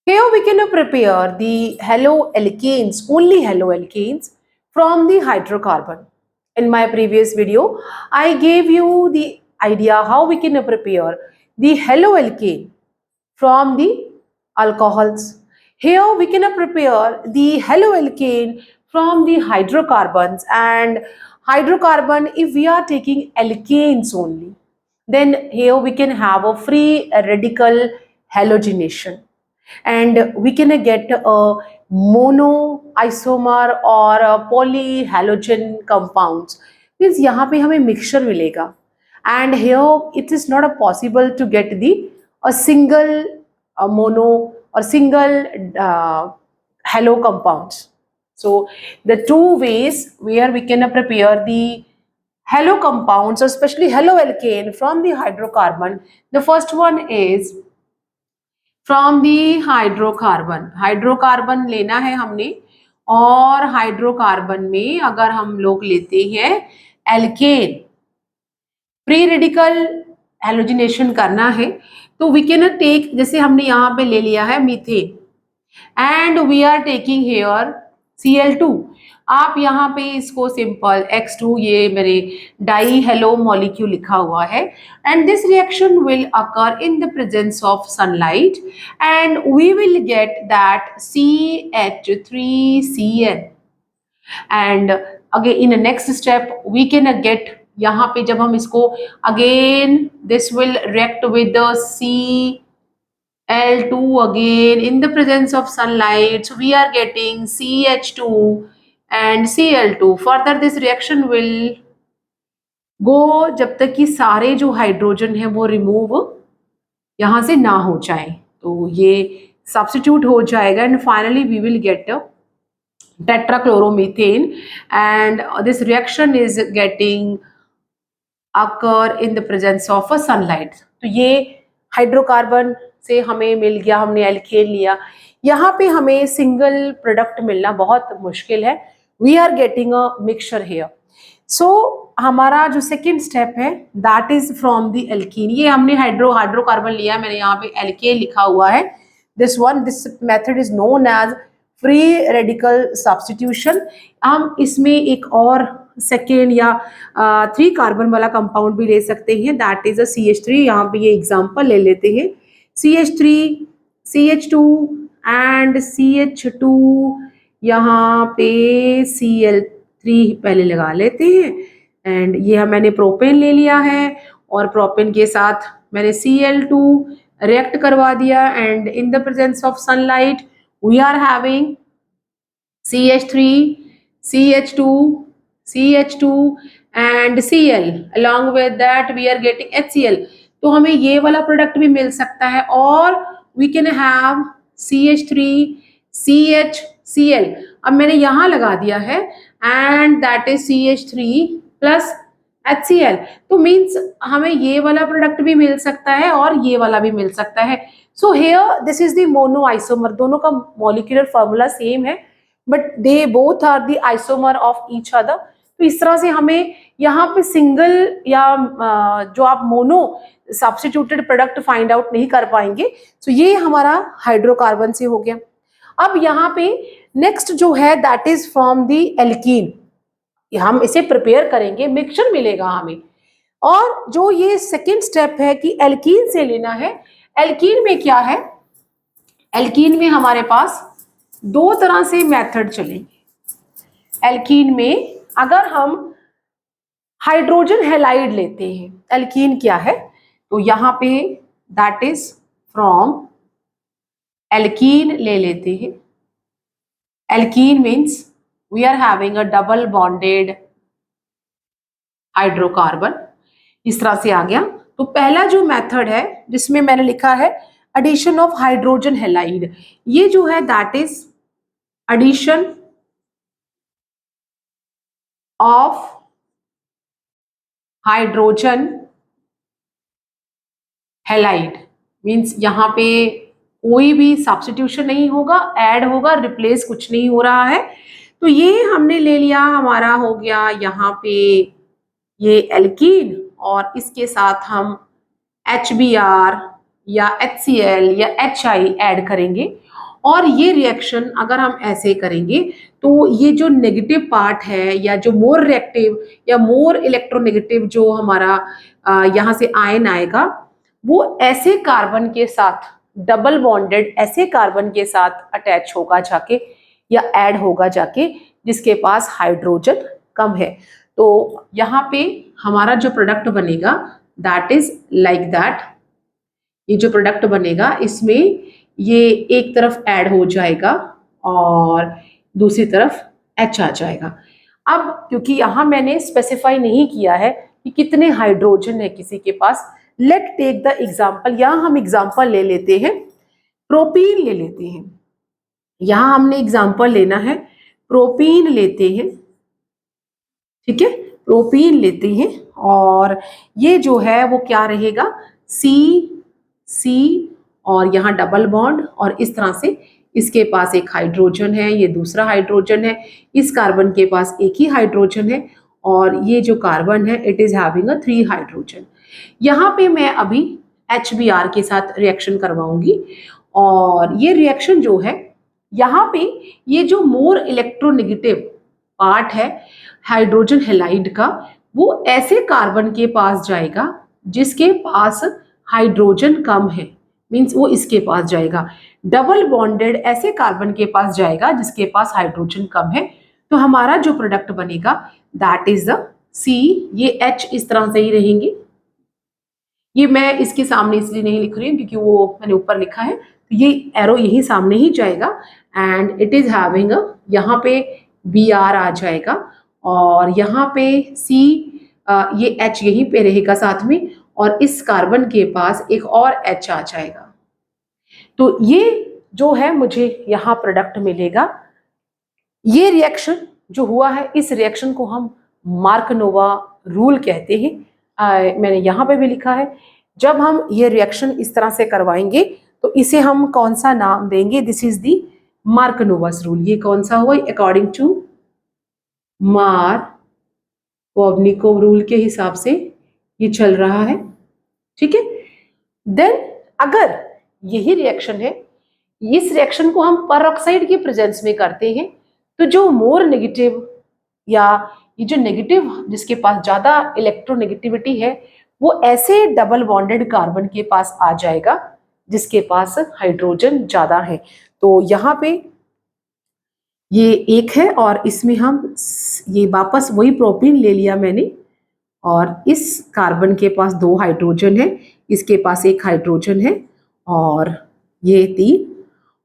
Here we can prepare the haloalkanes, only haloalkanes from the hydrocarbon. In my previous video, I gave you the idea how we can prepare the haloalkane from the alcohols. Here we can prepare the haloalkane from the hydrocarbons, and hydrocarbon if we are taking alkanes only, then here we can have a free radical halogenation and we can get a monoisomer or a polyhalogen compounds. Means यहाँ पे हमें mixture मिलेगा, and here it is not a possible to get the a single mono or single halo compounds. So the two ways where we can prepare the halo compounds, especially haloalkane from the hydrocarbon. The first one is from the hydrocarbon. Hydrocarbon लेना है हमने, और hydrocarbon में अगर हम लोग लेते हैं एल्केन, फ्री रेडिकल हेलोजिनेशन करना है तो वी कैन टेक, जैसे हमने यहाँ पे ले लिया है methane and we are taking here Cl2. आप यहाँ पे इसको सिंपल X2, ये मेरे डाई हेलो मॉलिक्यूल लिखा हुआ है, and this reaction will occur in the presence of sunlight and we will get that CH3Cl. And again in next step we can get, यहाँ पे जब हम इसको again this will react with Cl2 again in the presence of sunlight, so we are getting CH2 and Cl2. Further this reaction will go जब तक कि सारे जो हाइड्रोजन है वो रिमूव यहाँ से ना हो जाए, तो ये सब्स्टिट्यूट हो जाएगा and finally we will get tetrachloromethane, and this reaction is getting occur in the presence of a sunlight. तो ये हाइड्रोकार्बन से हमें मिल गया, हमने एल्केन लिया. यहाँ पे हमें सिंगल प्रोडक्ट मिलना बहुत मुश्किल है. We are getting a mixture here. So हमारा जो सेकेंड स्टेप है that is from the alkene. ये हमने हाइड्रोकार्बन लिया, मैंने यहाँ पे एल्केन लिखा हुआ है. This method is known as free radical substitution. हम इसमें एक और सेकेंड या 3 कार्बन वाला कंपाउंड भी ले सकते हैं, दैट इज अ CH3. यहाँ पे ये एग्जांपल ले लेते हैं, CH3, CH2 एंड CH2. यहाँ पे Cl3 पहले लगा लेते हैं, एंड ये मैंने प्रोपेन ले लिया है और प्रोपेन के साथ मैंने Cl2 रिएक्ट करवा दिया, and in the presence of sunlight we are having CH3, CH2, CH2 and Cl. along with that we are getting HCl. तो हमें ये वाला प्रोडक्ट भी मिल सकता है, और we can have CH3, CHCl. अब मैंने यहाँ लगा दिया है and that is CH3 plus HCl. तो मीन्स हमें ये वाला प्रोडक्ट भी मिल सकता है और ये वाला भी मिल सकता है. So here this is the monoisomer. दोनों का मॉलिक्यूलर फॉर्मूला सेम है but they both are the isomer of each other. तो इस तरह से हमें यहाँ पे सिंगल या जो आप mono substituted product find out नहीं कर पाएंगे. तो ये हमारा हाइड्रोकार्बन से हो गया. अब यहाँ पे नेक्स्ट जो है that is from the alkene. हम इसे प्रिपेयर करेंगे, मिक्सचर मिलेगा हमें, और जो ये सेकेंड स्टेप है कि एल्कीन से लेना है. एल्कीन में क्या है, एल्कीन में हमारे पास 2 तरह से मेथड चलेंगे. एल्कीन में अगर हम हाइड्रोजन हैलाइड लेते हैं, एल्कीन क्या है, तो यहाँ पे दैट इज फ्रॉम एल्कीन ले लेते हैं. Alkene means we are having a double bonded hydrocarbon. इस तरह से आ गया. तो पहला जो मेथड है जिसमें मैंने लिखा है एडिशन ऑफ हाइड्रोजन हैलाइड, ये जो है that is addition of hydrogen halide. Means यहाँ पे कोई भी सब्स्टिट्यूशन नहीं होगा, ऐड होगा, रिप्लेस कुछ नहीं हो रहा है. तो ये हमने ले लिया, हमारा हो गया यहाँ पे ये एल्कीन, और इसके साथ हम HBr या HCl या HI ऐड करेंगे, और ये रिएक्शन अगर हम ऐसे करेंगे तो ये जो नेगेटिव पार्ट है या जो मोर रिएक्टिव या मोर इलेक्ट्रोनेगेटिव जो हमारा यहाँ से आयन आएगा वो ऐसे कार्बन के साथ डबल बॉन्डेड ऐसे कार्बन के साथ अटैच होगा जाके या ऐड होगा जाके जिसके पास हाइड्रोजन कम है। तो यहाँ पे हमारा जो प्रोडक्ट बनेगा दैट इज लाइक दैट। ये जो प्रोडक्ट बनेगा इसमें ये एक तरफ ऐड हो जाएगा और दूसरी तरफ H आ जाएगा। अब क्योंकि यहाँ मैंने स्पेसिफाई नहीं किया है कि कितने हाइड्रोजन है किसी के पास, लेट टेक द एग्जाम्पल। यहाँ हम एग्जाम्पल ले लेते हैं, प्रोपीन ले लेते हैं। यहाँ हमने एग्जाम्पल लेना है, प्रोपीन लेते हैं, ठीक है, प्रोपीन लेते हैं और ये जो है वो क्या रहेगा, C और यहाँ डबल बॉन्ड और इस तरह से इसके पास एक हाइड्रोजन है, ये दूसरा हाइड्रोजन है, इस कार्बन के पास एक ही हाइड्रोजन है और ये जो कार्बन है it is having a 3 hydrogen. यहाँ पे मैं अभी HBr के साथ रिएक्शन करवाऊंगी और ये रिएक्शन जो है यहाँ पे ये जो मोर इलेक्ट्रोनेगेटिव पार्ट है हाइड्रोजन हैलाइड का वो ऐसे कार्बन के पास जाएगा जिसके पास हाइड्रोजन कम है, मींस वो इसके पास जाएगा। डबल बॉन्डेड ऐसे कार्बन के पास जाएगा जिसके पास हाइड्रोजन कम है। तो हमारा जो प्रोडक्ट बनेगा दैट इज द C। ये H इस तरह से ही रहेंगे, ये मैं इसके सामने इसलिए नहीं लिख रही हूँ क्योंकि वो मैंने ऊपर लिखा है, तो ये एरो यही सामने ही जाएगा एंड इट इज हैविंग यहाँ पे Br आ जाएगा और यहाँ पे C, ये H यहीं पे रहेगा साथ में और इस कार्बन के पास एक और H आ जाएगा। तो ये जो है मुझे यहाँ प्रोडक्ट मिलेगा। ये रिएक्शन जो हुआ है इस रिएक्शन को हम मार्कनोवा रूल कहते हैं। मैंने यहाँ पे भी लिखा है। जब हम ये रिएक्शन इस तरह से करवाएंगे तो इसे हम कौन सा नाम देंगे, दिस इज दी मार्कनोवास रूल। ये कौन सा हुआ, अकॉर्डिंग टू मार्कोवनिकोव रूल के हिसाब से ये चल रहा है, ठीक है। देन अगर यही रिएक्शन है, इस रिएक्शन को हम परऑक्साइड की प्रेजेंस में करते हैं तो जो मोर नेगेटिव या ये जो नेगेटिव जिसके पास ज्यादा इलेक्ट्रोनेगेटिविटी है वो ऐसे डबल बॉन्डेड कार्बन के पास आ जाएगा जिसके पास हाइड्रोजन ज्यादा है। तो यहाँ पे ये एक है और इसमें हम ये वापस वही प्रोपीन ले लिया मैंने और इस कार्बन के पास 2 हाइड्रोजन है, इसके पास 1 हाइड्रोजन है और ये 3।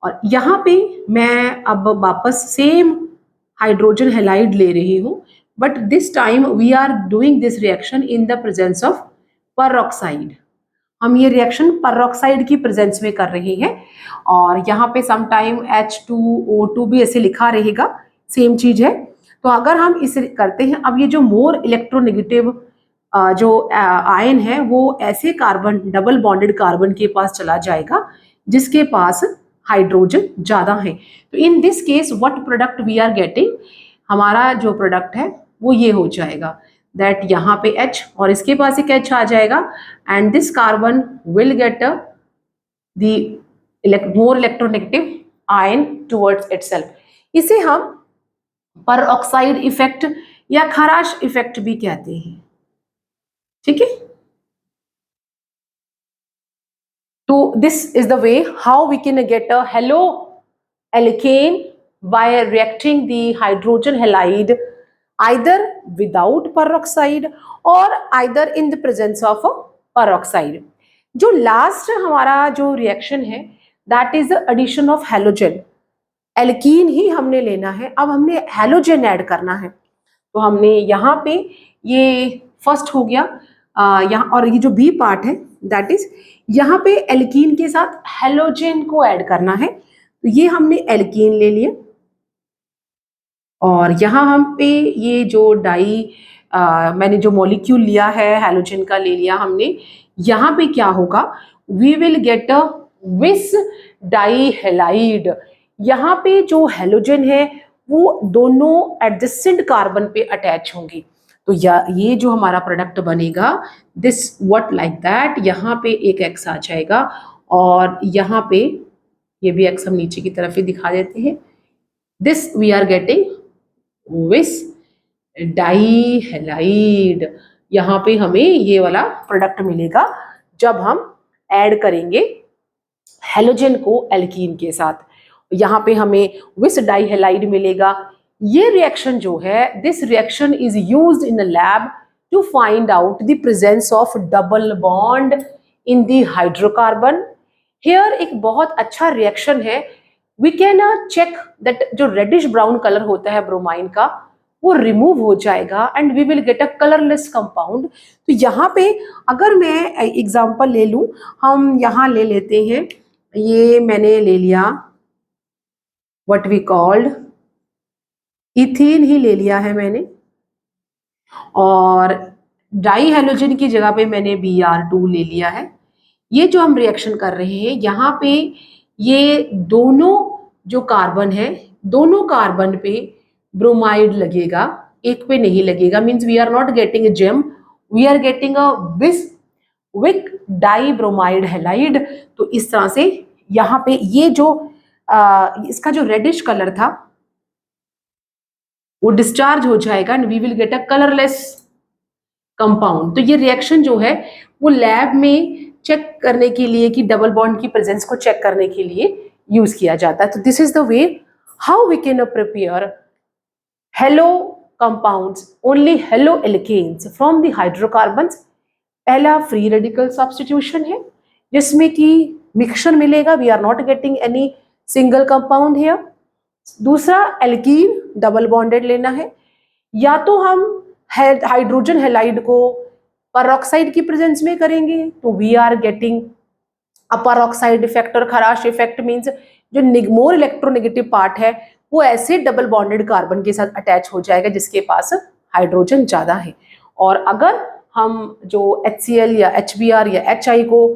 और यहाँ पे मैं अब वापस सेम हाइड्रोजन हैलाइड ले रही हूँ, but this time we are doing this reaction in the presence of peroxide. हम ये रिएक्शन परऑक्साइड की प्रेजेंस में कर रहे हैं और यहाँ पे सम टाइम H2O2 भी ऐसे लिखा रहेगा, सेम चीज है। तो अगर हम इसे करते हैं, अब ये जो मोर इलेक्ट्रोनेगेटिव जो आयन है वो ऐसे कार्बन डबल बॉन्डेड कार्बन के पास चला जाएगा जिसके पास हाइड्रोजन ज्यादा है। तो in this case what product we are getting, हमारा जो प्रोडक्ट है वो ये हो जाएगा दैट यहाँ पे H और इसके पास एक H आ जाएगा and this carbon will get the more electronegative ion towards itself. इसे हम परऑक्साइड इफेक्ट या खराश इफेक्ट भी कहते हैं, ठीक है। तो this is the way how we can get a halo alkane by reacting the hydrogen halide either without peroxide or either in the presence of a peroxide। जो लास्ट हमारा जो रिएक्शन है that is the addition of halogen. Alkene ही हमने लेना है, अब हमने हैलोजन ऐड करना है। तो हमने यहाँ पे ये फर्स्ट हो गया यहाँ, और ये जो बी पार्ट है दैट इज यहाँ पे एल्कीन के साथ हैलोजन को ऐड करना है। तो ये हमने एल्कीन ले लिया और यहाँ हम पे ये जो मैंने जो मॉलिक्यूल लिया है हैलोजन का ले लिया हमने, यहाँ पे क्या होगा, वी विल गेट अ विस डाई हैलाइड। यहाँ पे जो हैलोजन है वो दोनों एडजेसेंट कार्बन पे अटैच होंगी। तो ये जो हमारा प्रोडक्ट बनेगा दिस व्हाट लाइक दैट, यहाँ पे एक X आ जाएगा और यहाँ पे ये भी एक्स हम नीचे की तरफ ही दिखा देते हैं। दिस वी आर गेटिंग विस डाइहैलाइड। यहाँ पे हमें ये वाला प्रोडक्ट मिलेगा जब हम ऐड करेंगे हेलोजन को एल्कीन के साथ। यहाँ पे हमें विस डाइहैलाइड मिलेगा। ये रिएक्शन जो है, this reaction is used in the lab to find out the presence of double bond in the hydrocarbon. Here एक बहुत अच्छा रिएक्शन है। वी कैन चेक दैट जो रेडिश ब्राउन कलर होता है ब्रोमाइन का, वो रिमूव हो जाएगा and we will get a colourless compound. तो यहाँ पे अगर मैं एग्जांपल ले लूँ, हम यहाँ ले लेते हैं, ये मैंने ले लिया व्हाट वी कॉल्ड इथीन ही ले लिया है मैंने, और डाई हेलोजन की जगह पे मैंने Br2 ले लिया है। ये जो हम रिएक्शन कर रहे हैं यहाँ पे, ये दोनों जो कार्बन है, दोनों कार्बन पे ब्रोमाइड लगेगा, एक पे नहीं लगेगा। Means we are not getting a gem, we are getting a vic di bromide halide. तो इस तरह से यहाँ पे ये जो इसका जो रेडिश कलर था वो डिस्चार्ज हो जाएगा and we will get a colourless compound. तो ये रिएक्शन जो है वो लैब में चेक करने के लिए कि डबल बॉन्ड की प्रेजेंस को चेक करने के लिए यूज किया जाता है। तो this is the way how we can prepare halo compounds, only halo alkanes from the hydrocarbons. पहला फ्री रेडिकल सब्स्टिट्यूशन है जिसमें कि मिक्सचर मिलेगा, we are not getting any single compound here. दूसरा एल्कीन डबल बॉन्डेड लेना है, या तो हम हाइड्रोजन हैलाइड को परऑक्साइड की प्रेजेंस में करेंगे तो we are getting a peroxide effect, और खराश इफेक्ट मींस जो मोर इलेक्ट्रोनेगेटिव पार्ट है वो ऐसे डबल बॉन्डेड कार्बन के साथ अटैच हो जाएगा जिसके पास हाइड्रोजन ज्यादा है। और अगर हम जो HCl या HBr या HI को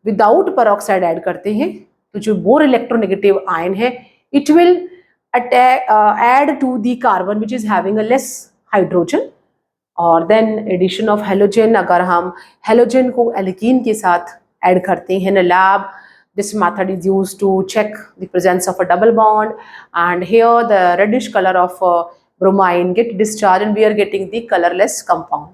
विदाउट परऑक्साइड ऐड करते हैं तो जो मोर इलेक्ट्रोनेगेटिव आयन है it will add to the carbon which is having a less hydrogen। और देन एडिशन ऑफ हेलोजन, अगर हम हेलोजन को एल्कीन के साथ ऐड करते हैं in lab, this method is used to check the presence of a double bond, and here the reddish color of bromine get discharged and we are getting the colorless compound।